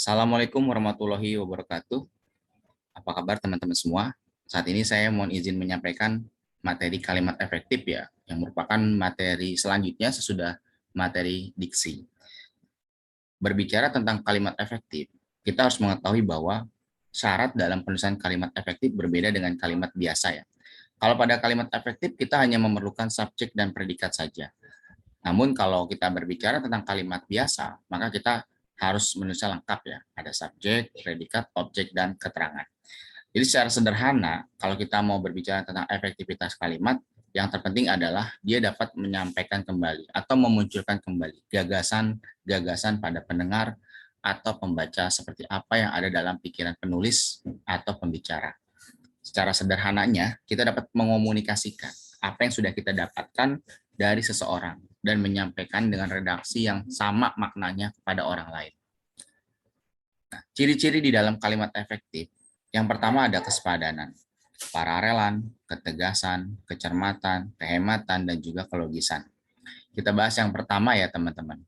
Assalamualaikum warahmatullahi wabarakatuh. Apa kabar teman-teman semua? Saat ini saya mohon izin menyampaikan materi kalimat efektif ya, yang merupakan materi selanjutnya sesudah materi diksi. Berbicara tentang kalimat efektif, kita harus mengetahui bahwa syarat dalam penulisan kalimat efektif berbeda dengan kalimat biasa ya. Kalau pada kalimat efektif, kita hanya memerlukan subjek dan predikat saja. Namun kalau kita berbicara tentang kalimat biasa, maka kita harus menulisnya lengkap ya. Ada subjek, predikat, objek, dan keterangan. Jadi secara sederhana, kalau kita mau berbicara tentang efektivitas kalimat, yang terpenting adalah dia dapat menyampaikan kembali atau memunculkan kembali gagasan-gagasan pada pendengar atau pembaca seperti apa yang ada dalam pikiran penulis atau pembicara. Secara sederhananya, kita dapat mengomunikasikan apa yang sudah kita dapatkan dari seseorang dan menyampaikan dengan redaksi yang sama maknanya kepada orang lain. Nah, ciri-ciri di dalam kalimat efektif, yang pertama ada kesepadanan, paralelan, ketegasan, kecermatan, kehematan, dan juga kelogisan. Kita bahas yang pertama ya teman-teman.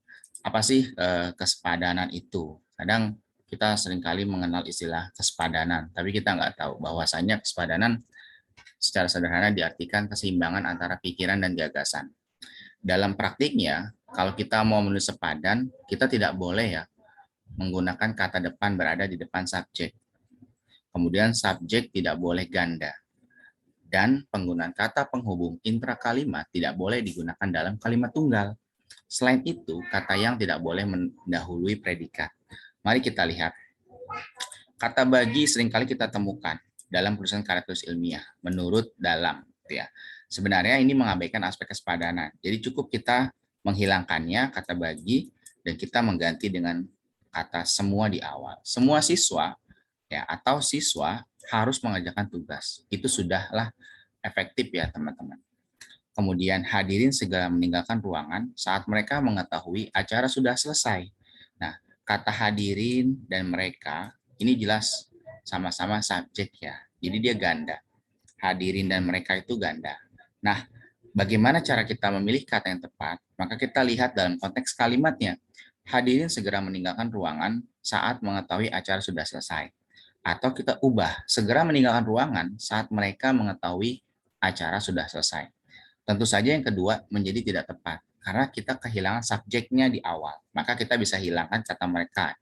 Apa sih kesepadanan itu? Kadang kita seringkali mengenal istilah kesepadanan, tapi kita nggak tahu bahwasanya kesepadanan secara sederhana diartikan keseimbangan antara pikiran dan gagasan. Dalam praktiknya, kalau kita mau menulis sepadan, kita tidak boleh ya menggunakan kata depan berada di depan subjek. Kemudian subjek tidak boleh ganda. Dan penggunaan kata penghubung intrakalimat tidak boleh digunakan dalam kalimat tunggal. Selain itu, kata yang tidak boleh mendahului predikat. Mari kita lihat. Kata bagi seringkali kita temukan dalam penulisan karya tulis ilmiah, menurut dalam. Ya. Sebenarnya ini mengabaikan aspek kesepadanan. Jadi cukup kita menghilangkannya, kata bagi, dan kita mengganti dengan kata semua di awal. Semua siswa ya atau siswa harus mengerjakan tugas. Itu sudahlah efektif ya teman-teman. Kemudian hadirin segera meninggalkan ruangan saat mereka mengetahui acara sudah selesai. Nah, kata hadirin dan mereka ini jelas sama-sama subjek ya. Jadi dia ganda. Hadirin dan mereka itu ganda. Nah, bagaimana cara kita memilih kata yang tepat? Maka kita lihat dalam konteks kalimatnya. Hadirin segera meninggalkan ruangan saat mengetahui acara sudah selesai. Atau kita ubah, segera meninggalkan ruangan saat mereka mengetahui acara sudah selesai. Tentu saja yang kedua menjadi tidak tepat, karena kita kehilangan subjeknya di awal. Maka kita bisa hilangkan kata mereka.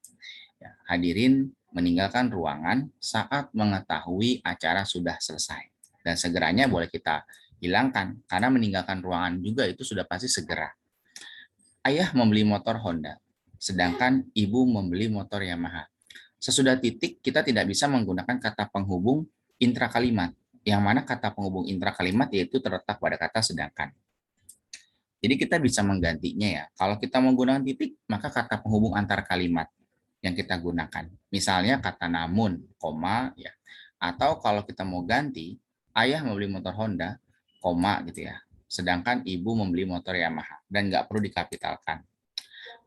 Ya, hadirin meninggalkan ruangan saat mengetahui acara sudah selesai. Dan segeranya boleh kita hilangkan, karena meninggalkan ruangan juga itu sudah pasti segera. Ayah membeli motor Honda, sedangkan ibu membeli motor Yamaha. Sesudah titik, kita tidak bisa menggunakan kata penghubung intrakalimat, yang mana kata penghubung intrakalimat yaitu terletak pada kata sedangkan. Jadi kita bisa menggantinya ya. Kalau kita menggunakan titik, maka kata penghubung antar kalimat yang kita gunakan. Misalnya kata namun, koma, ya. Atau kalau kita mau ganti, ayah membeli motor Honda, koma gitu ya. Sedangkan ibu membeli motor Yamaha dan nggak perlu dikapitalkan.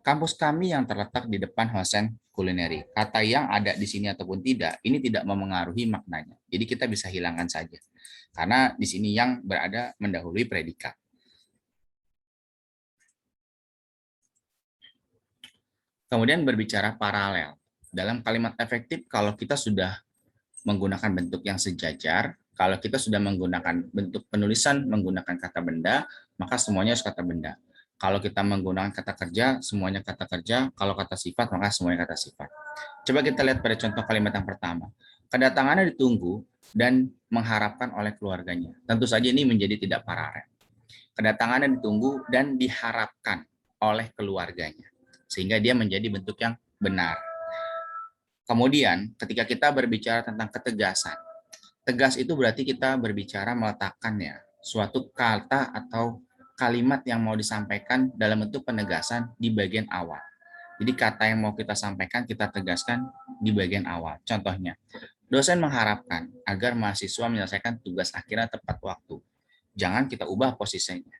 Kampus kami yang terletak di depan Hosen Culinary. Kata yang ada di sini ataupun tidak, ini tidak memengaruhi maknanya. Jadi kita bisa hilangkan saja. Karena di sini yang berada mendahului predikat. Kemudian berbicara paralel. Dalam kalimat efektif, kalau kita sudah menggunakan bentuk yang sejajar, kalau kita sudah menggunakan bentuk penulisan menggunakan kata benda, maka semuanya harus kata benda. Kalau kita menggunakan kata kerja, semuanya kata kerja. Kalau kata sifat, maka semuanya kata sifat. Coba kita lihat pada contoh kalimat yang pertama. Kedatangannya ditunggu dan mengharapkan oleh keluarganya. Tentu saja ini menjadi tidak paralel. Kedatangannya ditunggu dan diharapkan oleh keluarganya. Sehingga dia menjadi bentuk yang benar. Kemudian, ketika kita berbicara tentang ketegasan, tegas itu berarti kita berbicara meletakkannya, suatu kata atau kalimat yang mau disampaikan dalam bentuk penegasan di bagian awal. Jadi kata yang mau kita sampaikan, kita tegaskan di bagian awal. Contohnya, dosen mengharapkan agar mahasiswa menyelesaikan tugas akhirnya tepat waktu. Jangan kita ubah posisinya.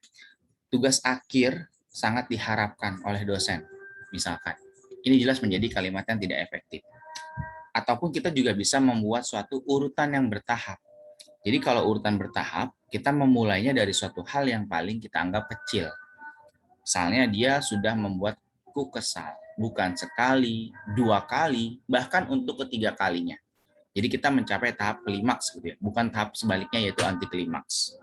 Tugas akhir sangat diharapkan oleh dosen, misalkan. Ini jelas menjadi kalimat yang tidak efektif. Ataupun kita juga bisa membuat suatu urutan yang bertahap. Jadi kalau urutan bertahap, kita memulainya dari suatu hal yang paling kita anggap kecil. Misalnya dia sudah membuat aku kesal. Bukan sekali, 2 kali, bahkan untuk ketiga kalinya. Jadi kita mencapai tahap klimaks, gitu ya. Bukan tahap sebaliknya, yaitu anti klimaks.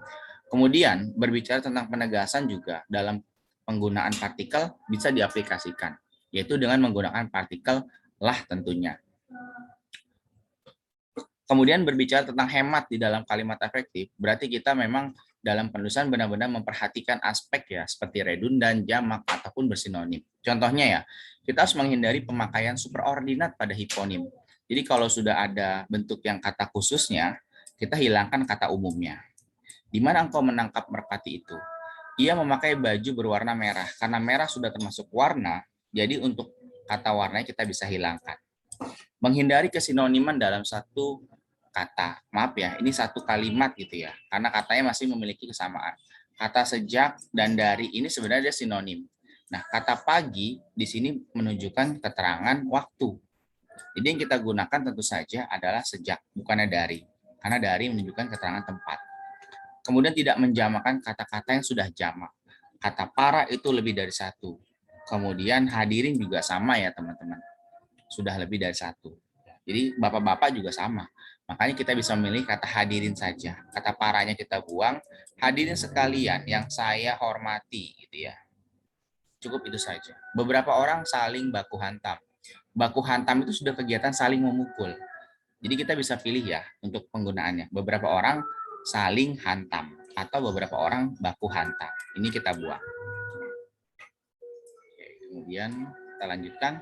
Kemudian berbicara tentang penegasan juga dalam penggunaan partikel bisa diaplikasikan, yaitu dengan menggunakan partikel lah tentunya. Kemudian berbicara tentang hemat di dalam kalimat efektif, berarti kita memang dalam penulisan benar-benar memperhatikan aspek ya, seperti redundan, jamak, ataupun bersinonim. Contohnya ya, kita harus menghindari pemakaian superordinat pada hiponim. Jadi kalau sudah ada bentuk yang kata khususnya, kita hilangkan kata umumnya. Di mana engkau menangkap merpati itu? Ia memakai baju berwarna merah. Karena merah sudah termasuk warna, jadi untuk kata warnanya kita bisa hilangkan. Menghindari kesinoniman dalam satu kata. Maaf ya, ini satu kalimat gitu ya. Karena katanya masih memiliki kesamaan. Kata sejak dan dari ini sebenarnya sinonim. Nah, kata pagi di sini menunjukkan keterangan waktu. Jadi yang kita gunakan tentu saja adalah sejak, bukannya dari. Karena dari menunjukkan keterangan tempat. Kemudian tidak menjamakan kata-kata yang sudah jamak. Kata para itu lebih dari satu. Kemudian hadirin juga sama ya teman-teman. Sudah lebih dari satu. Jadi bapak-bapak juga sama. Makanya kita bisa memilih kata hadirin saja. Kata paranya kita buang. Hadirin sekalian yang saya hormati gitu ya. Cukup itu saja. Beberapa orang saling baku hantam. Baku hantam itu sudah kegiatan saling memukul. Jadi kita bisa pilih ya untuk penggunaannya. Beberapa orang saling hantam atau beberapa orang baku hantam. Ini kita buang. Oke, kemudian kita lanjutkan.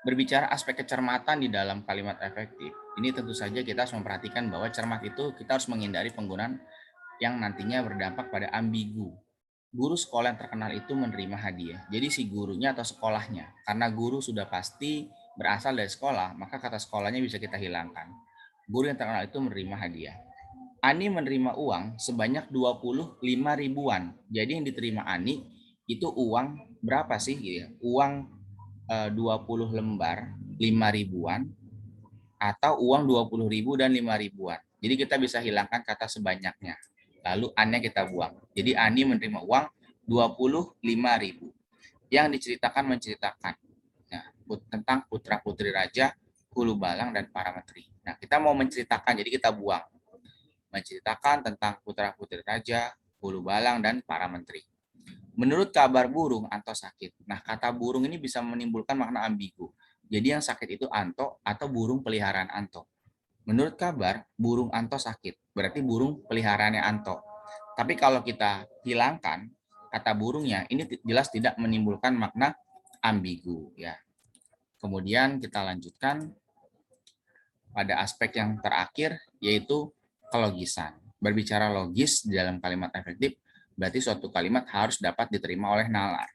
Berbicara aspek kecermatan di dalam kalimat efektif, ini tentu saja kita harus memperhatikan bahwa cermat itu kita harus menghindari penggunaan yang nantinya berdampak pada ambigu. Guru sekolah yang terkenal itu menerima hadiah. Jadi si gurunya atau sekolahnya. Karena guru sudah pasti berasal dari sekolah, maka kata sekolahnya bisa kita hilangkan. Guru yang terkenal itu menerima hadiah. Ani menerima uang sebanyak 25 ribuan. Jadi yang diterima Ani itu uang berapa sih? Uang 20 lembar 5 ribuan atau uang 20 ribu dan 5 ribuan. Jadi kita bisa hilangkan kata sebanyaknya. Lalu An-nya kita buang. Jadi Ani menerima uang 25 ribu. Yang diceritakan menceritakan tentang putra-putri raja, hulu balang, dan para menteri. Nah, kita mau menceritakan, jadi kita buang. Menceritakan tentang putra-putri raja, hulu balang, dan para menteri. Menurut kabar burung, Anto sakit. Nah, kata burung ini bisa menimbulkan makna ambigu. Jadi yang sakit itu Anto atau burung peliharaan Anto. Menurut kabar, burung Anto sakit. Berarti burung peliharaannya Anto. Tapi kalau kita hilangkan kata burungnya, ini jelas tidak menimbulkan makna ambigu. Ya. Kemudian kita lanjutkan pada aspek yang terakhir, yaitu kelogisan. Berbicara logis di dalam kalimat efektif, berarti suatu kalimat harus dapat diterima oleh nalar.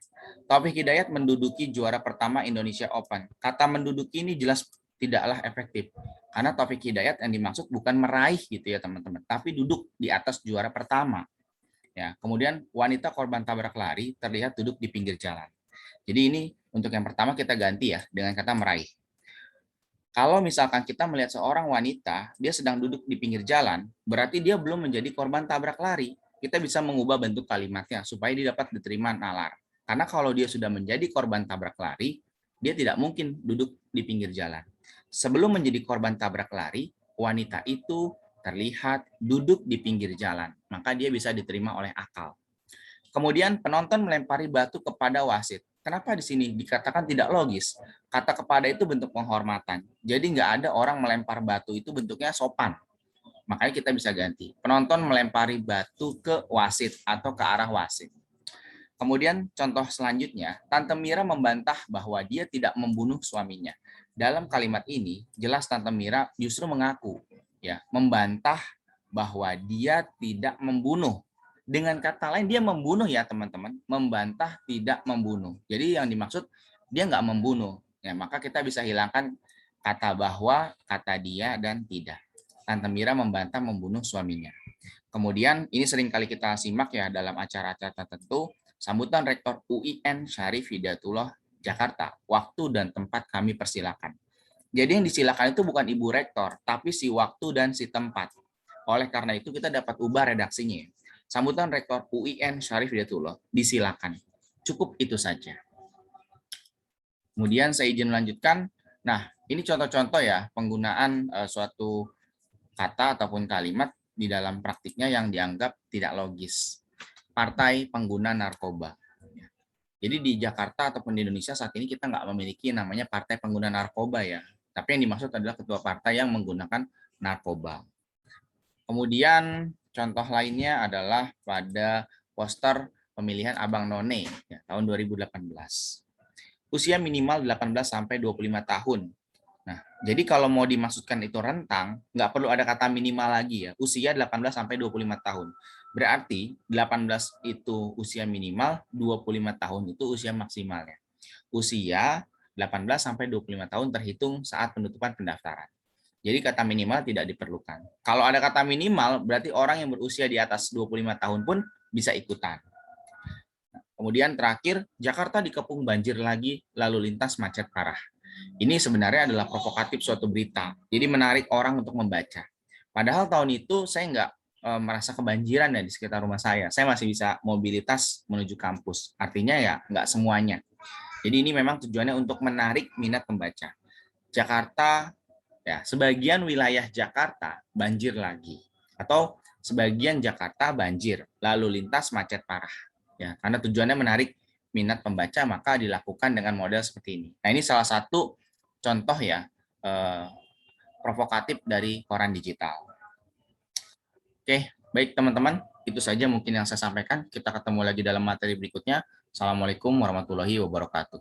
Taufik Hidayat menduduki juara pertama Indonesia Open. Kata menduduki ini jelas tidaklah efektif. Karena Taufik Hidayat yang dimaksud bukan meraih gitu ya teman-teman, tapi duduk di atas juara pertama. Ya, kemudian wanita korban tabrak lari terlihat duduk di pinggir jalan. Jadi ini untuk yang pertama kita ganti ya dengan kata meraih. Kalau misalkan kita melihat seorang wanita, dia sedang duduk di pinggir jalan, berarti dia belum menjadi korban tabrak lari. Kita bisa mengubah bentuk kalimatnya supaya dia dapat diterima nalar. Karena kalau dia sudah menjadi korban tabrak lari, dia tidak mungkin duduk di pinggir jalan. Sebelum menjadi korban tabrak lari, wanita itu terlihat duduk di pinggir jalan. Maka dia bisa diterima oleh akal. Kemudian penonton melempari batu kepada wasit. Kenapa di sini dikatakan tidak logis? Kata kepada itu bentuk penghormatan. Jadi nggak ada orang melempar batu itu bentuknya sopan. Makanya kita bisa ganti. Penonton melempari batu ke wasit atau ke arah wasit. Kemudian contoh selanjutnya, Tante Mira membantah bahwa dia tidak membunuh suaminya. Dalam kalimat ini, jelas Tante Mira justru mengaku, ya, membantah bahwa dia tidak membunuh. Dengan kata lain, dia membunuh ya teman-teman, membantah tidak membunuh. Jadi yang dimaksud dia nggak membunuh. Ya, maka kita bisa hilangkan kata bahwa, kata dia, dan tidak. Tante Mira membantah membunuh suaminya. Kemudian ini sering kali kita simak ya dalam acara-acara tertentu, sambutan Rektor UIN Syarif Hidayatullah Jakarta, waktu dan tempat kami persilakan. Jadi yang disilakan itu bukan Ibu Rektor, tapi si waktu dan si tempat. Oleh karena itu kita dapat ubah redaksinya. Sambutan Rektor UIN Syarif Hidayatullah, disilakan. Cukup itu saja. Kemudian saya izin melanjutkan. Nah, ini contoh-contoh ya penggunaan suatu kata ataupun kalimat di dalam praktiknya yang dianggap tidak logis. Partai pengguna narkoba. Jadi di Jakarta ataupun di Indonesia saat ini kita nggak memiliki namanya partai pengguna narkoba ya. Tapi yang dimaksud adalah ketua partai yang menggunakan narkoba. Kemudian contoh lainnya adalah pada poster pemilihan Abang None ya, tahun 2018. Usia minimal 18 sampai 25 tahun. Nah, jadi kalau mau dimaksudkan itu rentang, nggak perlu ada kata minimal lagi ya. Usia 18 sampai 25 tahun. Berarti 18 itu usia minimal, 25 tahun itu usia maksimalnya. Usia 18 sampai 25 tahun terhitung saat penutupan pendaftaran. Jadi kata minimal tidak diperlukan. Kalau ada kata minimal, berarti orang yang berusia di atas 25 tahun pun bisa ikutan. Kemudian terakhir, Jakarta dikepung banjir lagi, lalu lintas macet parah. Ini sebenarnya adalah provokatif suatu berita. Jadi menarik orang untuk membaca. Padahal tahun itu saya nggak merasa kebanjiran ya di sekitar rumah saya. Saya masih bisa mobilitas menuju kampus. Artinya ya nggak semuanya. Jadi ini memang tujuannya untuk menarik minat pembaca. Jakarta, ya sebagian wilayah Jakarta banjir lagi. Atau sebagian Jakarta banjir, lalu lintas macet parah. Ya, karena tujuannya menarik minat pembaca, maka dilakukan dengan model seperti ini. Nah, ini salah satu contoh ya provokatif dari koran digital. Oke, baik teman-teman, itu saja mungkin yang saya sampaikan. Kita ketemu lagi dalam materi berikutnya. Assalamualaikum warahmatullahi wabarakatuh.